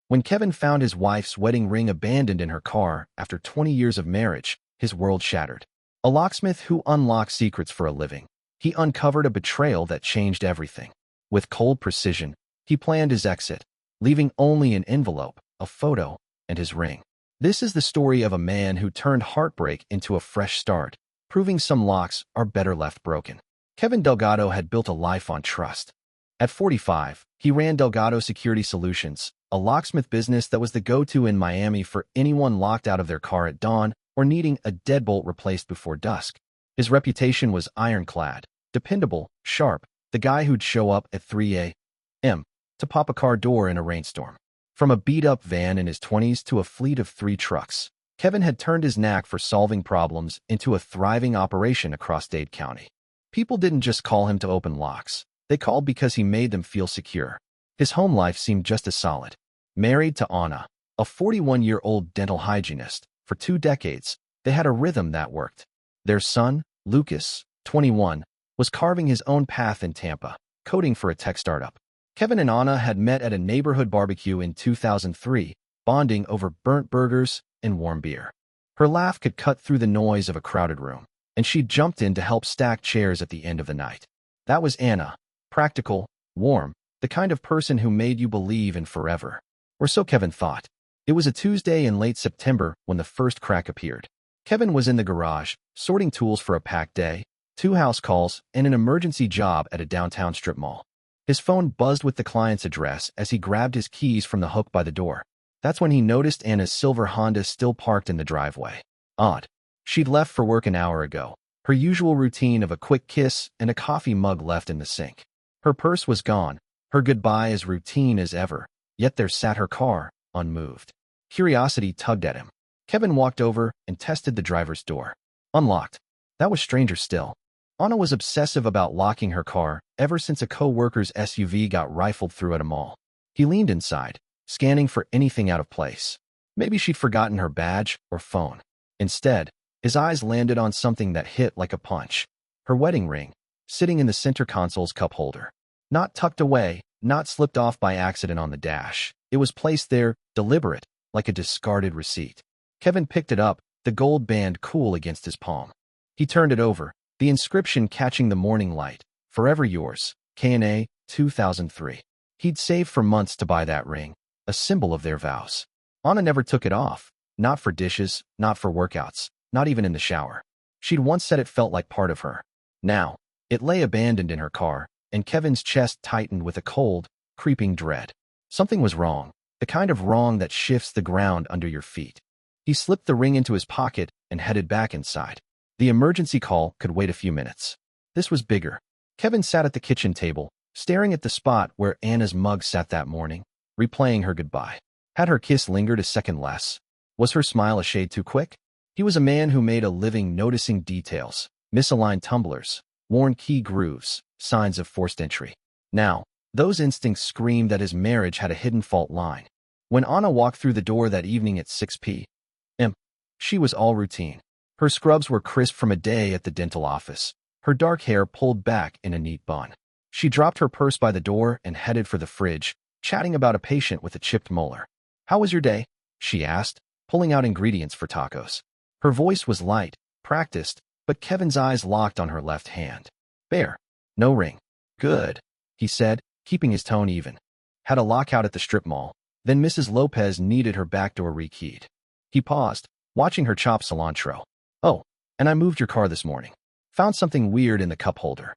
When Kevin found his wife's wedding ring abandoned in her car after 20 years of marriage, his world shattered. A locksmith who unlocked secrets for a living, he uncovered a betrayal that changed everything. With cold precision, he planned his exit, leaving only an envelope, a photo, and his ring. This is the story of a man who turned heartbreak into a fresh start, proving some locks are better left broken. Kevin Delgado had built a life on trust. At 45, he ran Delgado Security Solutions, a locksmith business that was the go-to in Miami for anyone locked out of their car at dawn or needing a deadbolt replaced before dusk. His reputation was ironclad, dependable, sharp, the guy who'd show up at 3 a.m. to pop a car door in a rainstorm. From a beat-up van in his 20s to a fleet of 3 trucks, Kevin had turned his knack for solving problems into a thriving operation across Dade County. People didn't just call him to open locks. They called because he made them feel secure. His home life seemed just as solid. Married to Anna, a 41-year-old dental hygienist, for 2 decades, they had a rhythm that worked. Their son, Lucas, 21, was carving his own path in Tampa, coding for a tech startup. Kevin and Anna had met at a neighborhood barbecue in 2003, bonding over burnt burgers and warm beer. Her laugh could cut through the noise of a crowded room, and she jumped in to help stack chairs at the end of the night. That was Anna, practical, warm, the kind of person who made you believe in forever. Or so Kevin thought. It was a Tuesday in late September when the first crack appeared. Kevin was in the garage, sorting tools for a packed day, 2 house calls, and an emergency job at a downtown strip mall. His phone buzzed with the client's address as he grabbed his keys from the hook by the door. That's when he noticed Anna's silver Honda still parked in the driveway. Odd. She'd left for work an hour ago, her usual routine of a quick kiss and a coffee mug left in the sink. Her purse was gone, her goodbye as routine as ever, yet there sat her car, unmoved. Curiosity tugged at him. Kevin walked over and tested the driver's door. Unlocked. That was stranger still. Anna was obsessive about locking her car ever since a co-worker's SUV got rifled through at a mall. He leaned inside, scanning for anything out of place. Maybe she'd forgotten her badge or phone. Instead, his eyes landed on something that hit like a punch. Her wedding ring, sitting in the center console's cup holder. Not tucked away, not slipped off by accident on the dash. It was placed there, deliberate, like a discarded receipt. Kevin picked it up, the gold band cool against his palm. He turned it over, the inscription catching the morning light. Forever yours, K&A, 2003. He'd saved for months to buy that ring, a symbol of their vows. Anna never took it off, not for dishes, not for workouts, not even in the shower. She'd once said it felt like part of her. Now, it lay abandoned in her car, and Kevin's chest tightened with a cold, creeping dread. Something was wrong, the kind of wrong that shifts the ground under your feet. He slipped the ring into his pocket and headed back inside. The emergency call could wait a few minutes. This was bigger. Kevin sat at the kitchen table, staring at the spot where Anna's mug sat that morning, replaying her goodbye. Had her kiss lingered a second less? Was her smile a shade too quick? He was a man who made a living noticing details, misaligned tumblers, worn key grooves, signs of forced entry. Now, those instincts screamed that his marriage had a hidden fault line. When Anna walked through the door that evening at 6 p.m., she was all routine. Her scrubs were crisp from a day at the dental office, her dark hair pulled back in a neat bun. She dropped her purse by the door and headed for the fridge, chatting about a patient with a chipped molar. "How was your day?" she asked, pulling out ingredients for tacos. Her voice was light, practiced, but Kevin's eyes locked on her left hand. "Bare. No ring." "Good," he said, keeping his tone even. "Had a lockout at the strip mall. Then Mrs. Lopez needed her back door rekeyed." He paused, watching her chop cilantro. "Oh, and I moved your car this morning. Found something weird in the cup holder."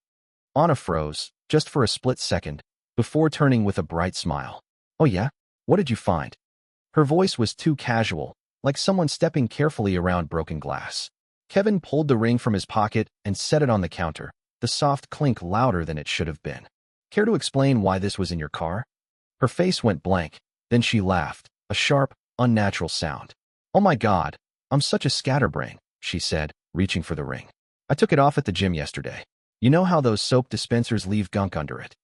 Anna froze, just for a split second, before turning with a bright smile. "Oh yeah? What did you find?" Her voice was too casual, like someone stepping carefully around broken glass. Kevin pulled the ring from his pocket and set it on the counter, the soft clink louder than it should have been. "Care to explain why this was in your car?" Her face went blank, then she laughed, a sharp, unnatural sound. "Oh my God, I'm such a scatterbrain," she said, reaching for the ring. "I took it off at the gym yesterday. You know how those soap dispensers leave gunk under it?"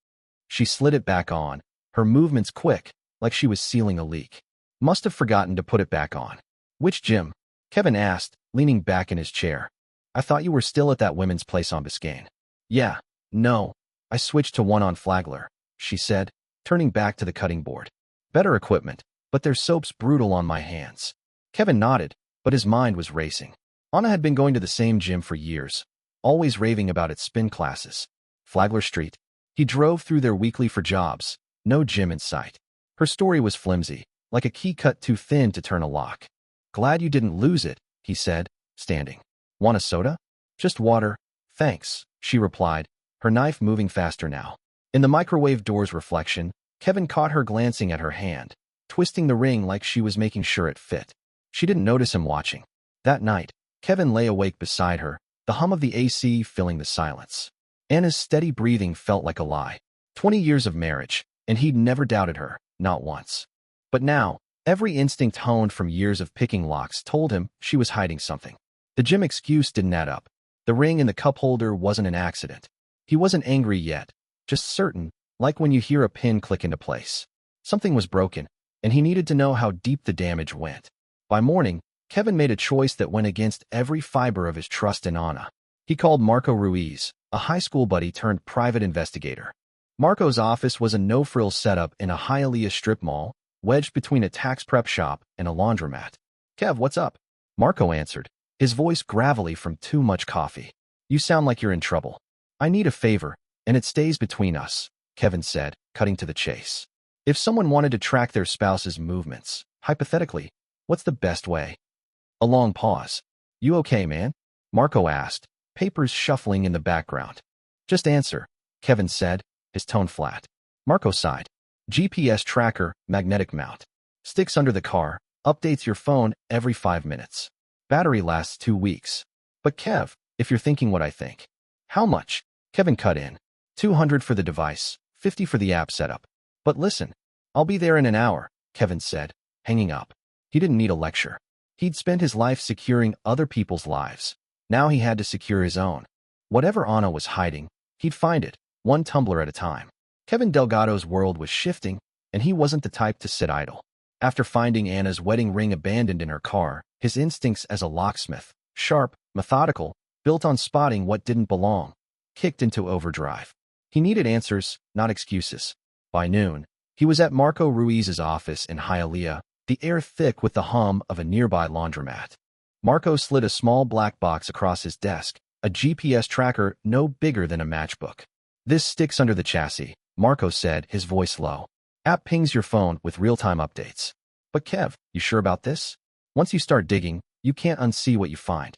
She slid it back on, her movements quick, like she was sealing a leak. "Must have forgotten to put it back on." "Which gym?" Kevin asked, leaning back in his chair. "I thought you were still at that women's place on Biscayne." "Yeah, no, I switched to one on Flagler," she said, turning back to the cutting board. "Better equipment, but their soap's brutal on my hands. Kevin nodded, but his mind was racing. Anna had been going to the same gym for years, always raving about its spin classes. Flagler Street. He drove through there weekly for jobs. No gym in sight. Her story was flimsy, like a key cut too thin to turn a lock. Glad you didn't lose it, he said, standing. Want a soda? Just water, thanks, she replied, her knife moving faster now. In the microwave door's reflection, Kevin caught her glancing at her hand, twisting the ring like she was making sure it fit. She didn't notice him watching. That night, Kevin lay awake beside her, the hum of the AC filling the silence. Anna's steady breathing felt like a lie. 20 years of marriage, and he'd never doubted her, not once. But now, every instinct honed from years of picking locks told him she was hiding something. The gym excuse didn't add up. The ring in the cup holder wasn't an accident. He wasn't angry yet, just certain, like when you hear a pin click into place. Something was broken, and he needed to know how deep the damage went. By morning, Kevin made a choice that went against every fiber of his trust in Anna. He called Marco Ruiz, a high school buddy turned private investigator. Marco's office was a no-frills setup in a Hialeah strip mall, wedged between a tax prep shop and a laundromat. Kev, what's up? Marco answered, his voice gravelly from too much coffee. You sound like you're in trouble. I need a favor, and it stays between us, Kevin said, cutting to the chase. If someone wanted to track their spouse's movements, hypothetically, what's the best way? A long pause. You okay, man? Marco asked, papers shuffling in the background. Just answer, Kevin said, his tone flat. Marco sighed. GPS tracker, magnetic mount. Sticks under the car, updates your phone every 5 minutes. Battery lasts 2 weeks. But Kev, if you're thinking what I think. How much? Kevin cut in. $200 for the device, $50 for the app setup. But listen, I'll be there in an hour, Kevin said, hanging up. He didn't need a lecture. He'd spent his life securing other people's lives. Now he had to secure his own. Whatever Anna was hiding, he'd find it, one tumbler at a time. Kevin Delgado's world was shifting, and he wasn't the type to sit idle. After finding Anna's wedding ring abandoned in her car, his instincts as a locksmith, sharp, methodical, built on spotting what didn't belong, kicked into overdrive. He needed answers, not excuses. By noon, he was at Marco Ruiz's office in Hialeah, the air thick with the hum of a nearby laundromat. Marco slid a small black box across his desk, a GPS tracker no bigger than a matchbook. This sticks under the chassis, Marco said, his voice low. App pings your phone with real-time updates. But Kev, you sure about this? Once you start digging, you can't unsee what you find.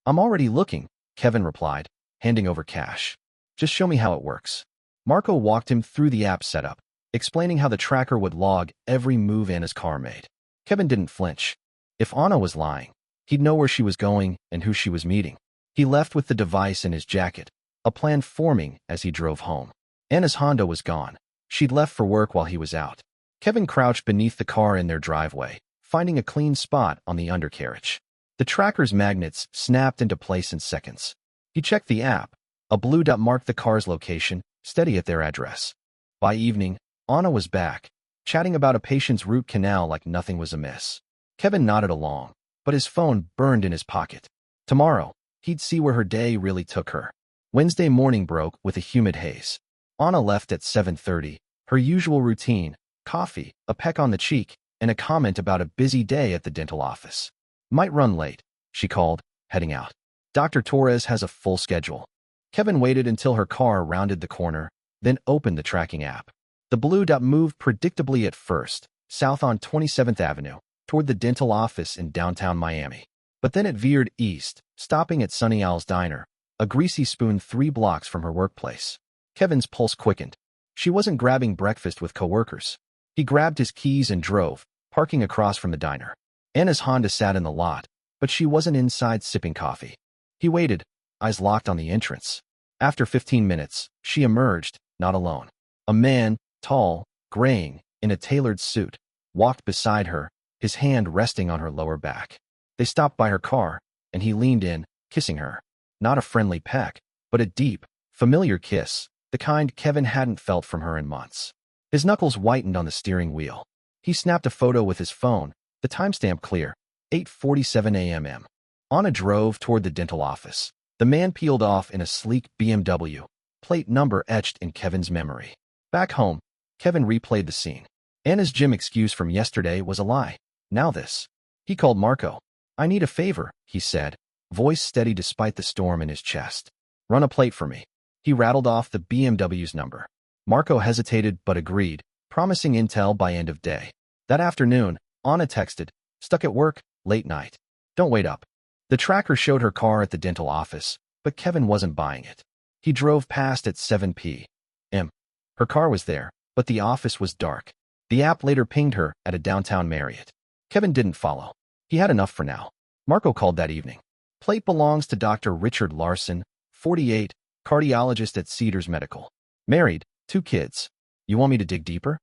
I'm already looking, Kevin replied, handing over cash. Just show me how it works. Marco walked him through the app setup, explaining how the tracker would log every move Anna's car made. Kevin didn't flinch. If Anna was lying, he'd know where she was going and who she was meeting. He left with the device in his jacket, a plan forming as he drove home. Anna's Honda was gone. She'd left for work while he was out. Kevin crouched beneath the car in their driveway, finding a clean spot on the undercarriage. The tracker's magnets snapped into place in seconds. He checked the app. A blue dot marked the car's location, steady at their address. By evening, Anna was back, chatting about a patient's root canal like nothing was amiss. Kevin nodded along, but his phone burned in his pocket. Tomorrow, he'd see where her day really took her. Wednesday morning broke with a humid haze. Anna left at 7:30, her usual routine, coffee, a peck on the cheek, and a comment about a busy day at the dental office. Might run late, she called, heading out. Dr. Torres has a full schedule. Kevin waited until her car rounded the corner, then opened the tracking app. The blue dot moved predictably at first, south on 27th Avenue, toward the dental office in downtown Miami. But then it veered east, stopping at Sunny Owl's Diner, a greasy spoon 3 blocks from her workplace. Kevin's pulse quickened. She wasn't grabbing breakfast with coworkers. He grabbed his keys and drove, parking across from the diner. Anna's Honda sat in the lot, but she wasn't inside sipping coffee. He waited, eyes locked on the entrance. After 15 minutes, she emerged, not alone. A man, tall, graying, in a tailored suit, walked beside her, his hand resting on her lower back. They stopped by her car, and he leaned in, kissing her. Not a friendly peck, but a deep, familiar kiss, the kind Kevin hadn't felt from her in months. His knuckles whitened on the steering wheel. He snapped a photo with his phone, the timestamp clear, 8:47 a.m. Anna drove toward the dental office. The man peeled off in a sleek BMW, plate number etched in Kevin's memory. Back home, Kevin replayed the scene. Anna's gym excuse from yesterday was a lie. Now this. He called Marco. I need a favor, he said, voice steady despite the storm in his chest. Run a plate for me. He rattled off the BMW's number. Marco hesitated but agreed, promising intel by end of day. That afternoon, Anna texted, stuck at work, late night. Don't wait up. The tracker showed her car at the dental office, but Kevin wasn't buying it. He drove past at 7 p.m. Her car was there, but the office was dark. The app later pinged her at a downtown Marriott. Kevin didn't follow. He had enough for now. Marco called that evening. Plate belongs to Dr. Richard Larson, 48, cardiologist at Cedars Medical. Married, 2 kids. You want me to dig deeper?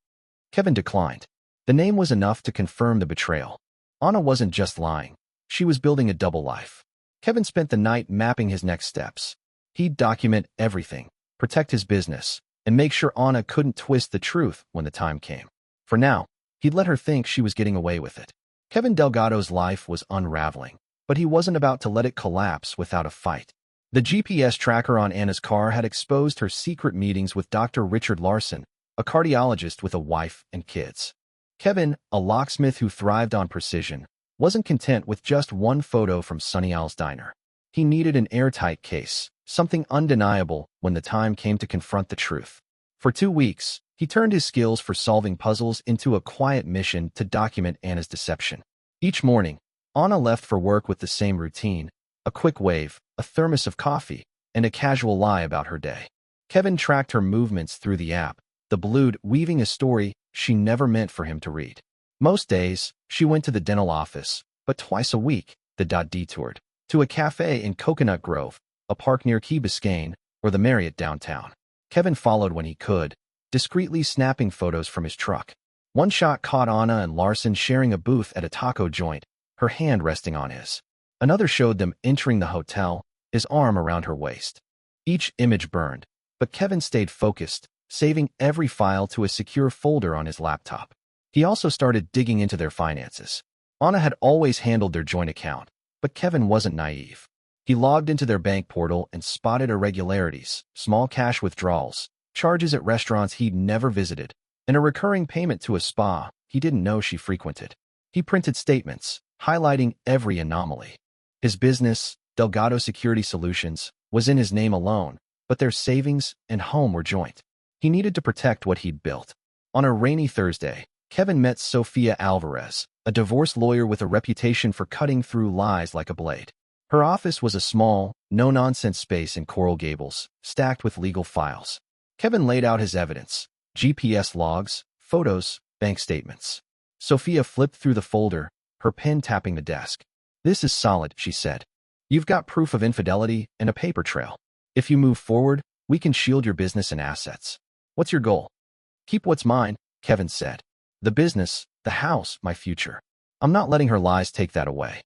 Kevin declined. The name was enough to confirm the betrayal. Anna wasn't just lying. She was building a double life. Kevin spent the night mapping his next steps. He'd document everything, protect his business, and make sure Anna couldn't twist the truth when the time came. For now, he'd let her think she was getting away with it. Kevin Delgado's life was unraveling, but he wasn't about to let it collapse without a fight. The GPS tracker on Anna's car had exposed her secret meetings with Dr. Richard Larson, a cardiologist with a wife and kids. Kevin, a locksmith who thrived on precision, wasn't content with just one photo from Sunny Al's diner. He needed an airtight case, something undeniable when the time came to confront the truth. For 2 weeks, he turned his skills for solving puzzles into a quiet mission to document Anna's deception. Each morning, Anna left for work with the same routine, a quick wave, a thermos of coffee, and a casual lie about her day. Kevin tracked her movements through the app, the blued weaving a story she never meant for him to read. Most days, she went to the dental office, but twice a week, the detoured to a cafe in Coconut Grove, a park near Key Biscayne, or the Marriott downtown. Kevin followed when he could, discreetly snapping photos from his truck. One shot caught Anna and Larson sharing a booth at a taco joint, her hand resting on his. Another showed them entering the hotel, his arm around her waist. Each image burned, but Kevin stayed focused, saving every file to a secure folder on his laptop. He also started digging into their finances. Anna had always handled their joint account, but Kevin wasn't naive. He logged into their bank portal and spotted irregularities, small cash withdrawals, charges at restaurants he'd never visited, and a recurring payment to a spa he didn't know she frequented. He printed statements, highlighting every anomaly. His business, Delgado Security Solutions, was in his name alone, but their savings and home were joint. He needed to protect what he'd built. On a rainy Thursday, Kevin met Sofia Alvarez, a divorce lawyer with a reputation for cutting through lies like a blade. Her office was a small, no-nonsense space in Coral Gables, stacked with legal files. Kevin laid out his evidence: GPS logs, photos, bank statements. Sofia flipped through the folder, her pen tapping the desk. "This is solid," she said. "You've got proof of infidelity and a paper trail. If you move forward, we can shield your business and assets. What's your goal?" "Keep what's mine," Kevin said. "The business, the house, my future. I'm not letting her lies take that away."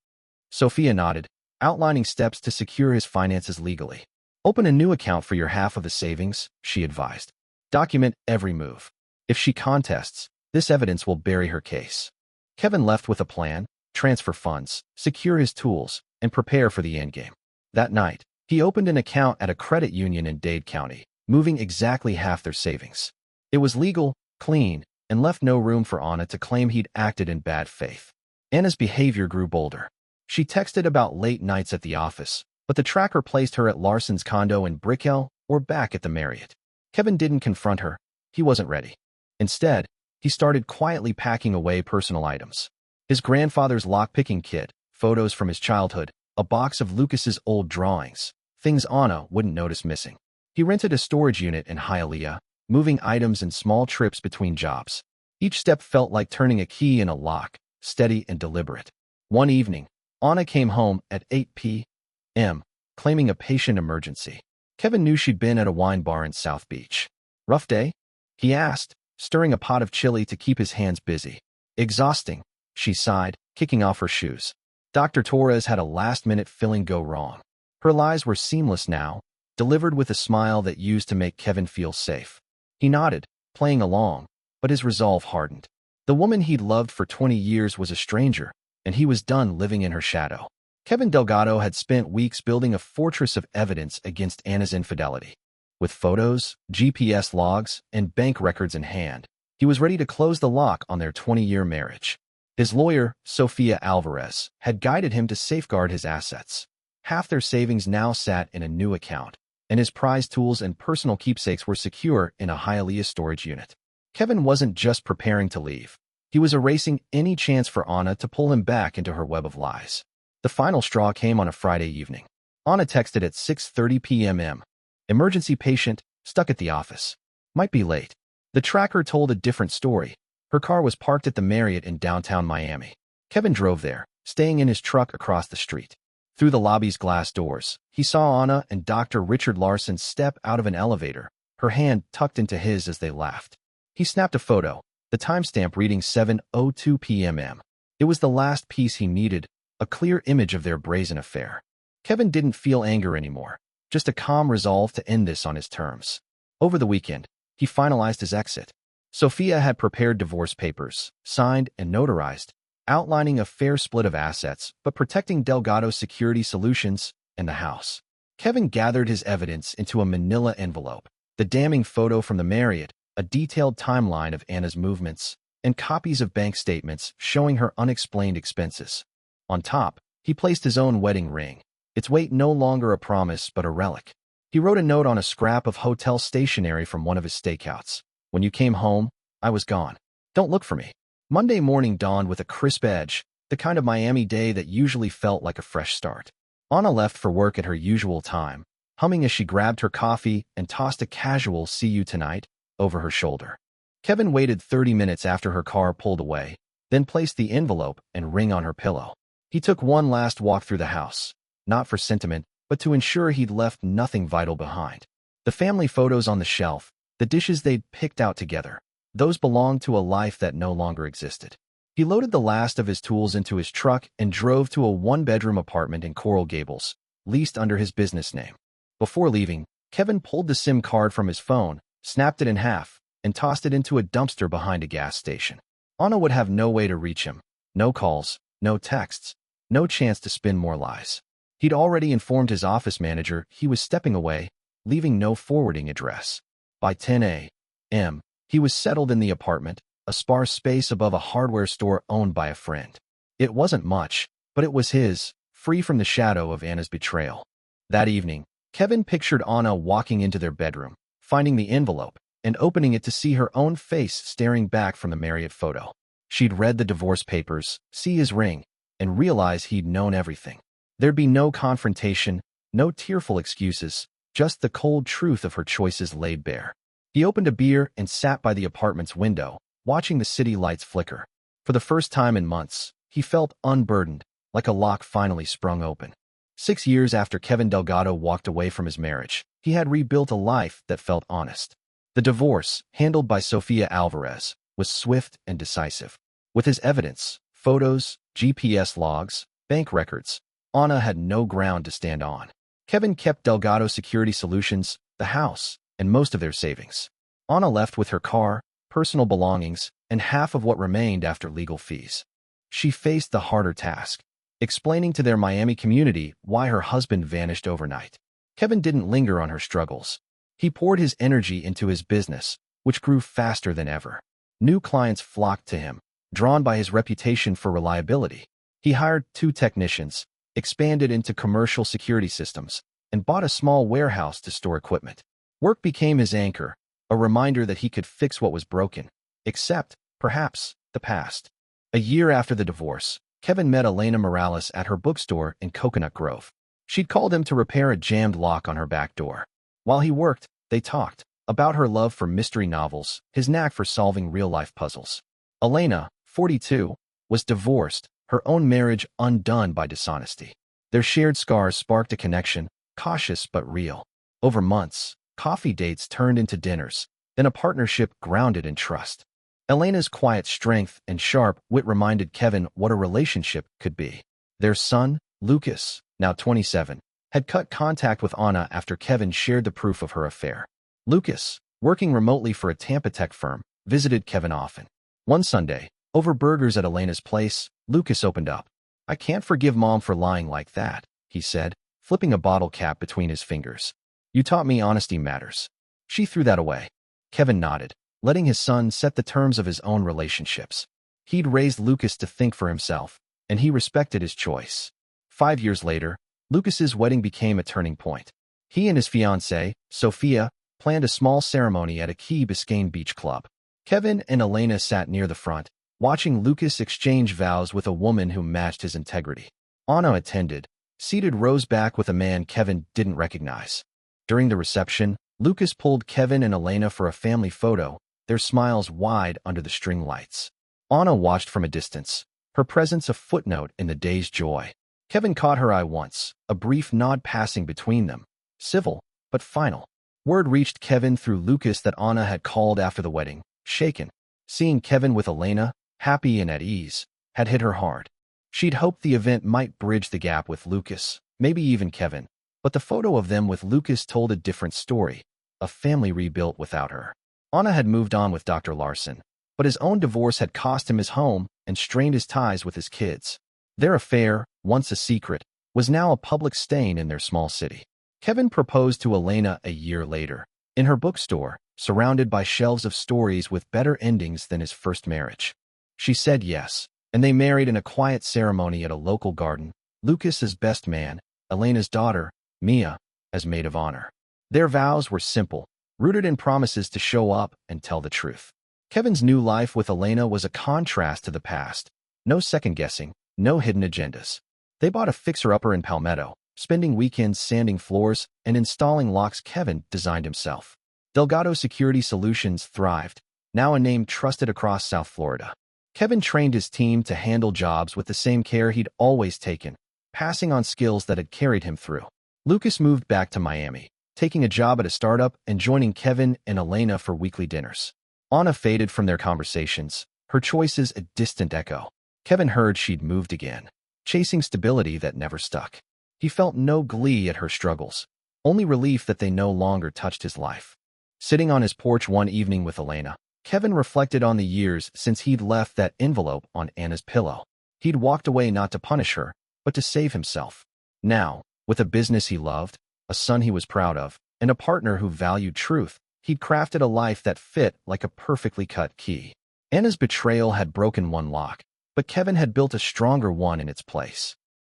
Sofia nodded, outlining steps to secure his finances legally. "Open a new account for your half of the savings," she advised. "Document every move. If she contests, this evidence will bury her case." Kevin left with a plan: transfer funds, secure his tools, and prepare for the endgame. That night, he opened an account at a credit union in Dade County, moving exactly half their savings. It was legal, clean, and left no room for Anna to claim he'd acted in bad faith. Anna's behavior grew bolder. She texted about late nights at the office, but the tracker placed her at Larson's condo in Brickell or back at the Marriott. Kevin didn't confront her. He wasn't ready. Instead, he started quietly packing away personal items. His grandfather's lockpicking kit, photos from his childhood, a box of Lucas's old drawings, things Anna wouldn't notice missing. He rented a storage unit in Hialeah, moving items in small trips between jobs. Each step felt like turning a key in a lock, steady and deliberate. One evening, Anna came home at 8 p.m., claiming a patient emergency. Kevin knew she'd been at a wine bar in South Beach. "Rough day?" he asked, stirring a pot of chili to keep his hands busy. "Exhausting," she sighed, kicking off her shoes. Dr. Torres had a last-minute filling go wrong. Her lies were seamless now, delivered with a smile that used to make Kevin feel safe. He nodded, playing along, but his resolve hardened. The woman he'd loved for 20 years was a stranger, and he was done living in her shadow. Kevin Delgado had spent weeks building a fortress of evidence against Anna's infidelity. With photos, GPS logs, and bank records in hand, He was ready to close the lock on their 20-year marriage. His lawyer, Sofia Alvarez, had guided him to safeguard his assets. Half their savings now sat in a new account, and his prized tools and personal keepsakes were secure in a Hialeah storage unit. Kevin wasn't just preparing to leave. He was erasing any chance for Anna to pull him back into her web of lies. The final straw came on a Friday evening. Anna texted at 6:30 p.m. Emergency patient, stuck at the office. Might be late. The tracker told a different story. Her car was parked at the Marriott in downtown Miami. Kevin drove there, staying in his truck across the street. Through the lobby's glass doors, he saw Anna and Dr. Richard Larson step out of an elevator, her hand tucked into his as they laughed. He snapped a photo, the timestamp reading 7:02 p.m. It was the last piece he needed, a clear image of their brazen affair. Kevin didn't feel anger anymore, just a calm resolve to end this on his terms. Over the weekend, he finalized his exit. Sofia had prepared divorce papers, signed and notarized, outlining a fair split of assets but protecting Delgado Security Solutions and the house. Kevin gathered his evidence into a manila envelope, the damning photo from the Marriott, a detailed timeline of Anna's movements, and copies of bank statements showing her unexplained expenses. On top, he placed his own wedding ring, its weight no longer a promise but a relic. He wrote a note on a scrap of hotel stationery from one of his stakeouts. When you came home, I was gone. Don't look for me. Monday morning dawned with a crisp edge, the kind of Miami day that usually felt like a fresh start. Anna left for work at her usual time, humming as she grabbed her coffee and tossed a casual "see you tonight" over her shoulder. Kevin waited 30 minutes after her car pulled away, then placed the envelope and ring on her pillow. He took one last walk through the house, not for sentiment, but to ensure he'd left nothing vital behind. The family photos on the shelf, the dishes they'd picked out together, those belonged to a life that no longer existed. He loaded the last of his tools into his truck and drove to a one-bedroom apartment in Coral Gables, leased under his business name. Before leaving, Kevin pulled the SIM card from his phone, snapped it in half, and tossed it into a dumpster behind a gas station. Anna would have no way to reach him, no calls, no texts, no chance to spin more lies. He'd already informed his office manager he was stepping away, leaving no forwarding address. By 10 a.m., he was settled in the apartment, a sparse space above a hardware store owned by a friend. It wasn't much, but it was his, free from the shadow of Anna's betrayal. That evening, Kevin pictured Anna walking into their bedroom, finding the envelope, and opening it to see her own face staring back from the Marriott photo. She'd read the divorce papers, see his ring, and realize he'd known everything. There'd be no confrontation, no tearful excuses, just the cold truth of her choices laid bare. He opened a beer and sat by the apartment's window, watching the city lights flicker. For the first time in months, he felt unburdened, like a lock finally sprung open. 6 years after Kevin Delgado walked away from his marriage, he had rebuilt a life that felt honest. The divorce, handled by Sofia Alvarez, was swift and decisive. With his evidence, photos, GPS logs, bank records, Anna had no ground to stand on. Kevin kept Delgado Security Solutions, the house, and most of their savings. Anna left with her car, personal belongings, and half of what remained after legal fees. She faced the harder task, explaining to their Miami community why her husband vanished overnight. Kevin didn't linger on her struggles. He poured his energy into his business, which grew faster than ever. New clients flocked to him, drawn by his reputation for reliability. He hired 2 technicians, expanded into commercial security systems, and bought a small warehouse to store equipment. Work became his anchor, a reminder that he could fix what was broken, except, perhaps, the past. A year after the divorce, Kevin met Elena Morales at her bookstore in Coconut Grove. She'd called him to repair a jammed lock on her back door. While he worked, they talked about her love for mystery novels, his knack for solving real-life puzzles. Elena, 42, was divorced, her own marriage undone by dishonesty. Their shared scars sparked a connection, cautious but real. Over months, coffee dates turned into dinners, then a partnership grounded in trust. Elena's quiet strength and sharp wit reminded Kevin what a relationship could be. Their son, Lucas, now 27, had cut contact with Anna after Kevin shared the proof of her affair. Lucas, working remotely for a Tampa tech firm, visited Kevin often. One Sunday, over burgers at Elena's place, Lucas opened up. "I can't forgive Mom for lying like that," he said, flipping a bottle cap between his fingers. "You taught me honesty matters." She threw that away. Kevin nodded. letting his son set the terms of his own relationships. He'd raised Lucas to think for himself, and he respected his choice. 5 years later, Lucas's wedding became a turning point. He and his fiancée, Sophia, planned a small ceremony at a Key Biscayne beach club. Kevin and Elena sat near the front, watching Lucas exchange vows with a woman who matched his integrity. Anna attended, seated rows back with a man Kevin didn't recognize. During the reception, Lucas pulled Kevin and Elena for a family photo, their smiles wide under the string lights. Anna watched from a distance, her presence a footnote in the day's joy. Kevin caught her eye once, a brief nod passing between them. Civil, but final. Word reached Kevin through Lucas that Anna had called after the wedding, shaken. Seeing Kevin with Elena, happy and at ease, had hit her hard. She'd hoped the event might bridge the gap with Lucas, maybe even Kevin. But the photo of them with Lucas told a different story, a family rebuilt without her. Anna had moved on with Dr. Larson, but his own divorce had cost him his home and strained his ties with his kids. Their affair, once a secret, was now a public stain in their small city. Kevin proposed to Elena a year later, in her bookstore, surrounded by shelves of stories with better endings than his first marriage. She said yes, and they married in a quiet ceremony at a local garden, Lucas as best man, Elena's daughter, Mia, as maid of honor. Their vows were simple, rooted in promises to show up and tell the truth. Kevin's new life with Elena was a contrast to the past. No second-guessing, no hidden agendas. They bought a fixer-upper in Palmetto, spending weekends sanding floors and installing locks Kevin designed himself. Delgado Security Solutions thrived, now a name trusted across South Florida. Kevin trained his team to handle jobs with the same care he'd always taken, passing on skills that had carried him through. Lucas moved back to Miami, taking a job at a startup and joining Kevin and Elena for weekly dinners. Anna faded from their conversations, her choices a distant echo. Kevin heard she'd moved again, chasing stability that never stuck. He felt no glee at her struggles, only relief that they no longer touched his life. Sitting on his porch one evening with Elena, Kevin reflected on the years since he'd left that envelope on Anna's pillow. He'd walked away not to punish her, but to save himself. Now, with a business he loved, a son he was proud of, and a partner who valued truth, he'd crafted a life that fit like a perfectly cut key. Anna's betrayal had broken one lock, but Kevin had built a stronger one in its place.